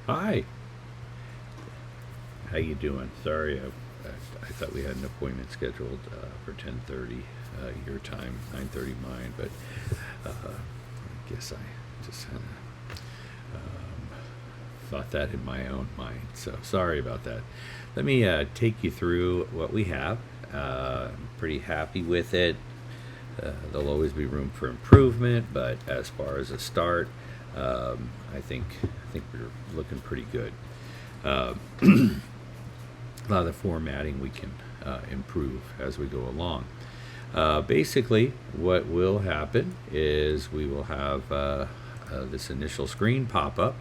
Hi, how you doing? Sorry, I thought we had an appointment scheduled for 10:30 your time, 9:30 mine, but I guess I just kind of thought that in my own mind. So sorry about that. Let me take you through what we have. I'm pretty happy with it. There'll always be room for improvement, but as far as a start, I think we're looking pretty good. Uh, a lot of the formatting we can improve as we go along. Basically, what will happen is we will have this initial screen pop up,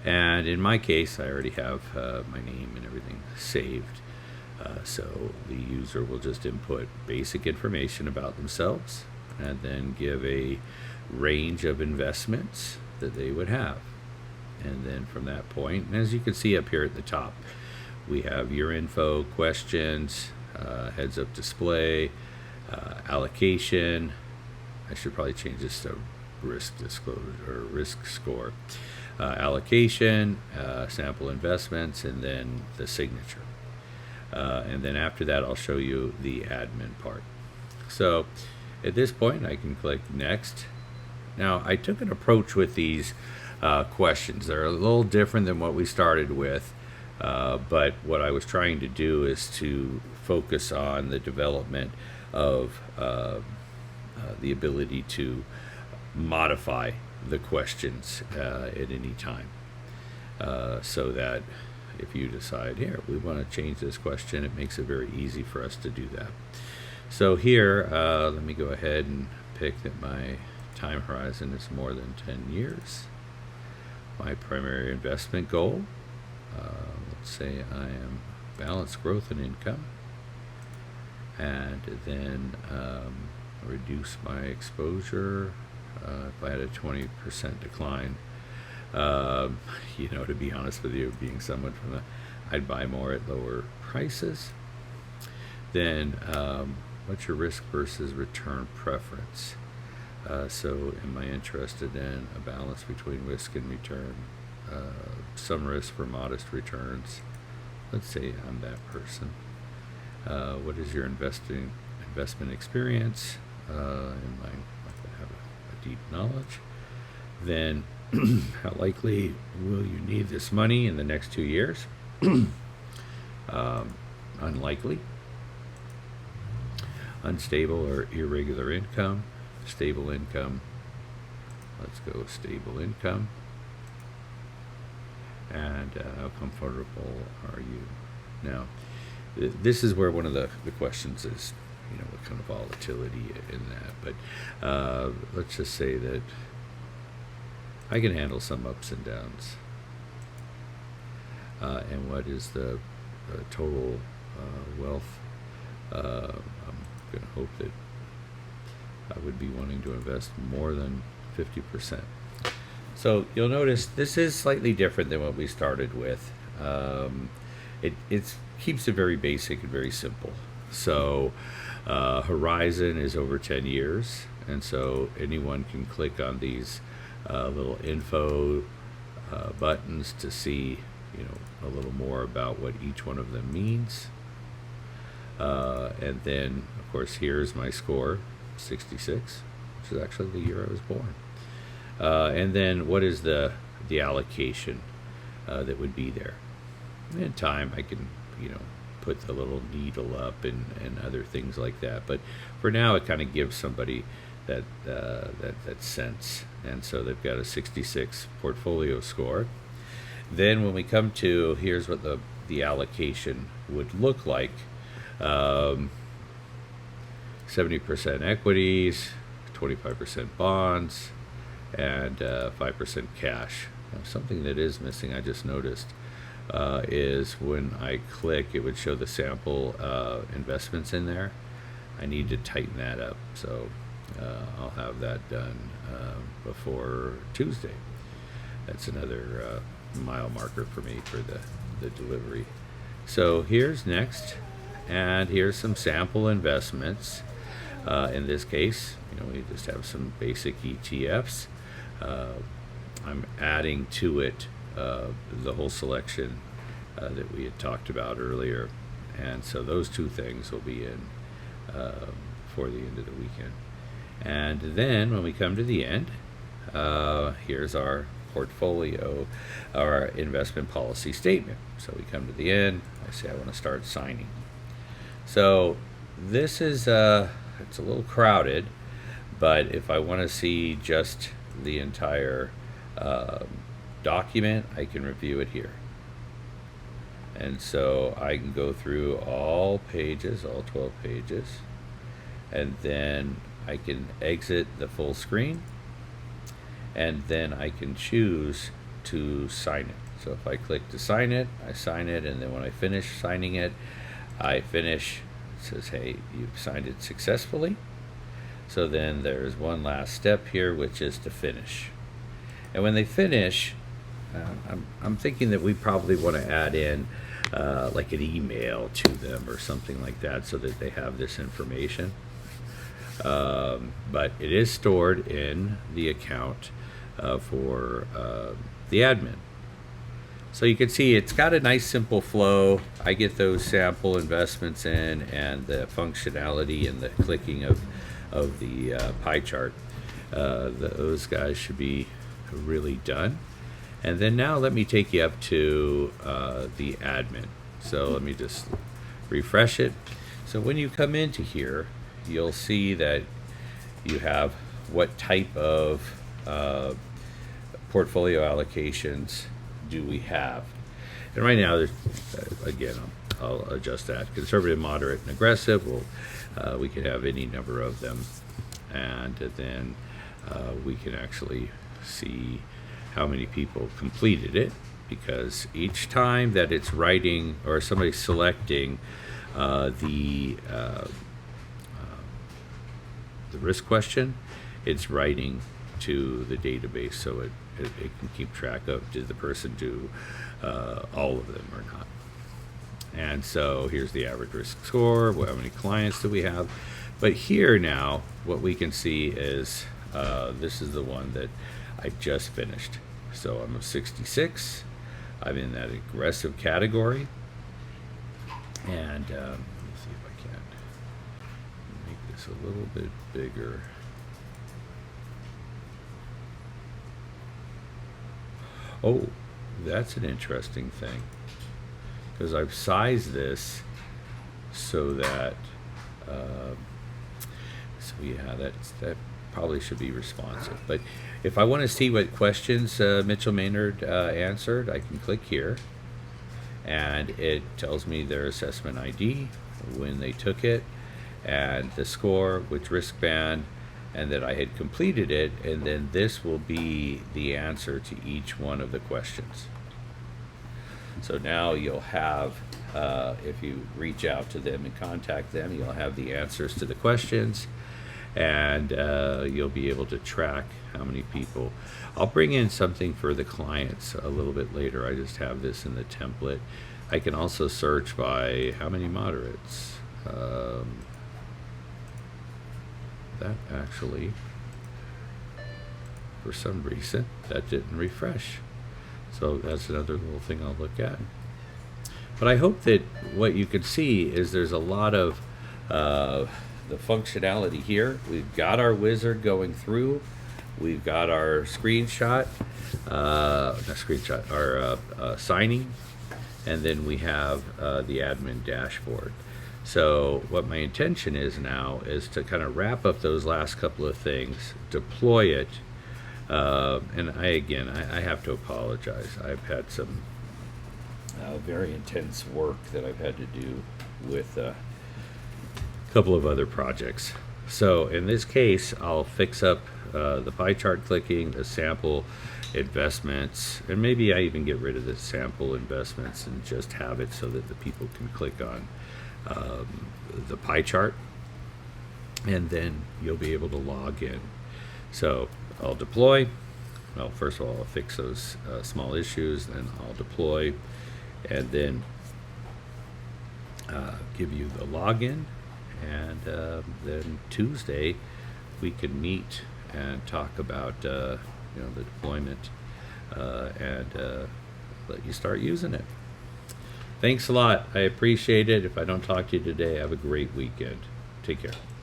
and in my case, I already have my name and everything saved. So the user will just input basic information about themselves and then give a range of investments that they would have. And then from that point, and as you can see up here at the top, we have your info, questions, heads up display, allocation. I should probably change this to risk disclosure or risk score. Allocation, sample investments, and then the signature. And then after that, I'll show you the admin part. So at this point, I can click next. Now, I took an approach with these questions. They're a little different than what we started with, but what I was trying to do is to focus on the development of the ability to modify the questions at any time, so that if you decide, here, we want to change this question, it makes it very easy for us to do that. So here, let me go ahead and pick that my time horizon is more than 10 years. My primary investment goal, let's say I am balanced growth and income, and then reduce my exposure if I had a 20% decline. To be honest with you, being someone I'd buy more at lower prices. Then, what's your risk versus return preference? So, am I interested in a balance between risk and return? Some risk for modest returns. Let's say I'm that person. What is your investment experience? Am I going to have a deep knowledge? Then, how likely will you need this money in the next 2 years? Unlikely. Unstable or irregular income. Stable income. Let's go stable income. And how comfortable are you? Now, this is where one of the questions is, what kind of volatility in that. But let's just say that I can handle some ups and downs. And what is the total wealth? I'm going to hope that I would be wanting to invest more than 50%. So you'll notice this is slightly different than what we started with. It keeps it very basic and very simple. So horizon is over 10 years, and so anyone can click on these little info buttons to see a little more about what each one of them means. And then, of course, here's my score, 66, which is actually the year I was born. And then what is the allocation that would be there? In time, I can, put the little needle up and other things like that. But for now, it kind of gives somebody that sense. And so they've got a 66 portfolio score. Then when we come to, here's what the allocation would look like. 70% equities, 25% bonds, and 5% cash. Now, something that is missing, I just noticed, is when I click, it would show the sample investments in there. I need to tighten that up, so I'll have that done before Tuesday. That's another mile marker for me for the delivery. So here's next, and here's some sample investments. In this case, we just have some basic ETFs. I'm adding to it the whole selection that we had talked about earlier. And so those two things will be in for the end of the weekend. And then when we come to the end, here's our portfolio, our investment policy statement. So we come to the end, I say I want to start signing. So this is, it's a little crowded, but if I want to see just the entire document, I can review it here. And so I can go through all pages, all 12 pages, and then I can exit the full screen, and then I can choose to sign it. So if I click to sign it, I sign it, and then when I finish signing it, I finish. It says, hey, you've signed it successfully. So then there's one last step here, which is to finish. And when they finish, I'm thinking that we probably want to add in like an email to them or something like that so that they have this information. But it is stored in the account for the admin. So you can see it's got a nice simple flow. I get those sample investments in, and the functionality and the clicking of the pie chart. Those guys should be really done. And then now let me take you up to the admin. So let me just refresh it. So when you come into here, you'll see that you have what type of portfolio allocations do we have. And right now, there's, again, I'll adjust that. Conservative, moderate, and aggressive. We can have any number of them. And then we can actually see how many people completed it, because each time that it's writing or somebody's selecting the risk question, it's writing to the database, so it can keep track of, did the person do all of them or not. And so here's the average risk score, how many clients do we have. But here now, what we can see is this is the one that I just finished. So I'm a 66. I'm in that aggressive category. And let me see if I can make this a little bit bigger. Oh, that's an interesting thing, because I've sized this so that so yeah, that probably should be responsive. But if I want to see what questions Mitchell Maynard answered, I can click here, and it tells me their assessment ID, when they took it, and the score, which risk band, and that I had completed it, and then this will be the answer to each one of the questions. So now you'll have, if you reach out to them and contact them, you'll have the answers to the questions, and you'll be able to track how many people. I'll bring in something for the clients a little bit later. I just have this in the template. I can also search by how many moderates. That actually, for some reason, that didn't refresh. So that's another little thing I'll look at. But I hope that what you can see is there's a lot of the functionality here. We've got our wizard going through. We've got our screenshot, our signing, and then we have the admin dashboard. So what my intention is now is to kind of wrap up those last couple of things, deploy it, and I have to apologize. I've had some very intense work that I've had to do with a couple of other projects. So in this case, I'll fix up the pie chart clicking, the sample investments, and maybe I even get rid of the sample investments and just have it so that the people can click on the pie chart, and then you'll be able to log in. So I'll deploy. Well, first of all, I'll fix those small issues, then I'll deploy, and then give you the login, and then Tuesday we can meet and talk about the deployment and let you start using it. Thanks a lot. I appreciate it. If I don't talk to you today, have a great weekend. Take care.